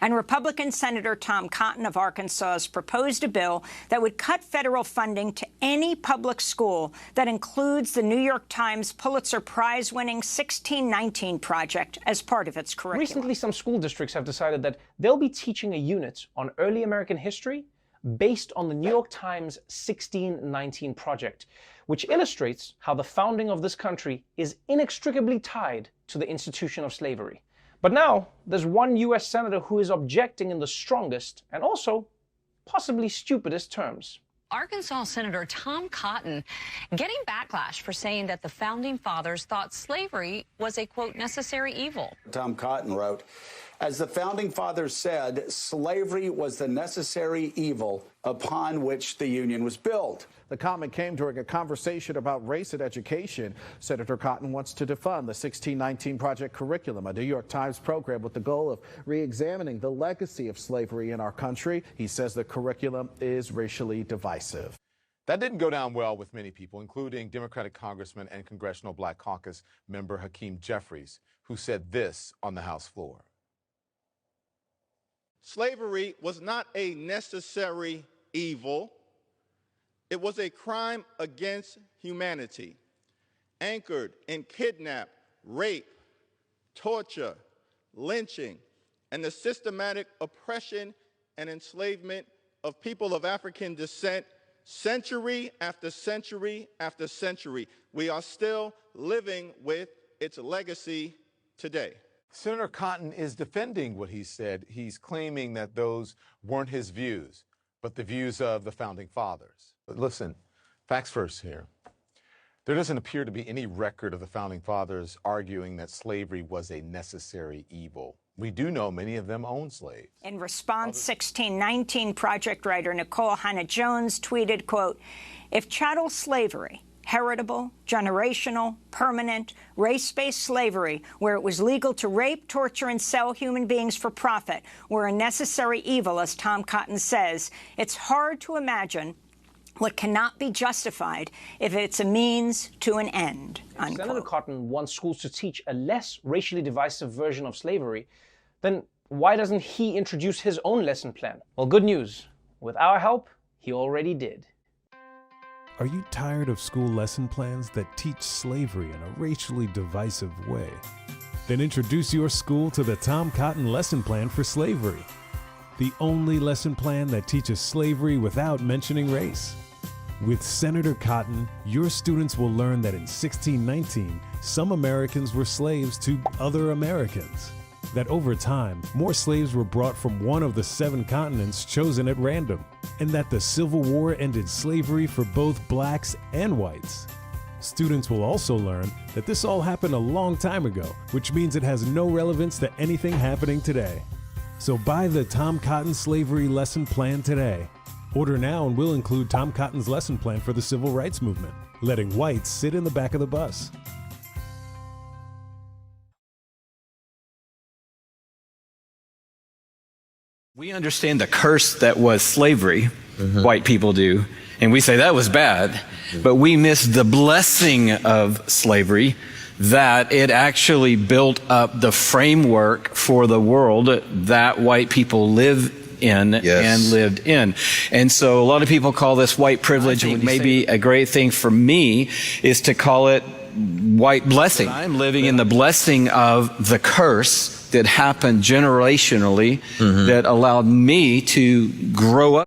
And Republican Senator Tom Cotton of Arkansas has proposed a bill that would cut federal funding to any public school that includes the New York Times Pulitzer Prize-winning 1619 Project as part of its curriculum. Recently, some school districts have decided that they'll be teaching a unit on early American history based on the New York Times 1619 Project, which illustrates how the founding of this country is inextricably tied to the institution of slavery. But now, there's one U.S. senator who is objecting in the strongest and also possibly stupidest terms. Arkansas Senator Tom Cotton getting backlash for saying that the Founding Fathers thought slavery was a, quote, necessary evil. Tom Cotton wrote, as the Founding Fathers said, slavery was the necessary evil upon which the Union was built. The comment came during a conversation about race in education. Senator Cotton wants to defund the 1619 Project curriculum, a New York Times program with the goal of re-examining the legacy of slavery in our country. He says the curriculum is racially divisive. That didn't go down well with many people, including Democratic Congressman and Congressional Black Caucus member Hakeem Jeffries, who said this on the House floor. Slavery was not a necessary evil. It was a crime against humanity, anchored in kidnap, rape, torture, lynching, and the systematic oppression and enslavement of people of African descent century after century after century. We are still living with its legacy today. Senator Cotton is defending what he said. He's claiming that those weren't his views, but the views of the Founding Fathers. But listen, facts first here. There doesn't appear to be any record of the Founding Fathers arguing that slavery was a necessary evil. We do know many of them owned slaves. In response, 1619 Project writer Nicole Hannah-Jones tweeted, quote, if chattel slavery, heritable, generational, permanent, race-based slavery, where it was legal to rape, torture, and sell human beings for profit, were a necessary evil, as Tom Cotton says, it's hard to imagine what cannot be justified if it's a means to an end, unquote. Senator Cotton wants schools to teach a less racially divisive version of slavery. Then why doesn't he introduce his own lesson plan? Well, good news. With our help, he already did. Are you tired of school lesson plans that teach slavery in a racially divisive way? Then introduce your school to the Tom Cotton Lesson Plan for Slavery, the only lesson plan that teaches slavery without mentioning race. With Senator Cotton, your students will learn that in 1619, some Americans were slaves to other Americans. That over time, more slaves were brought from one of the 7 continents chosen at random, and that the Civil War ended slavery for both blacks and whites. Students will also learn that this all happened a long time ago, which means it has no relevance to anything happening today. So buy the Tom Cotton Slavery Lesson Plan today. Order now and we'll include Tom Cotton's lesson plan for the Civil Rights Movement, letting whites sit in the back of the bus. We understand the curse that was slavery, white people do, and we say that was bad, but we miss the blessing of slavery, that it actually built up the framework for the world that white people live in and lived in. And so a lot of people call this white privilege, and maybe a great thing for me is to call it white blessing. I'm living in the blessing of the curse that happened generationally that allowed me to grow up.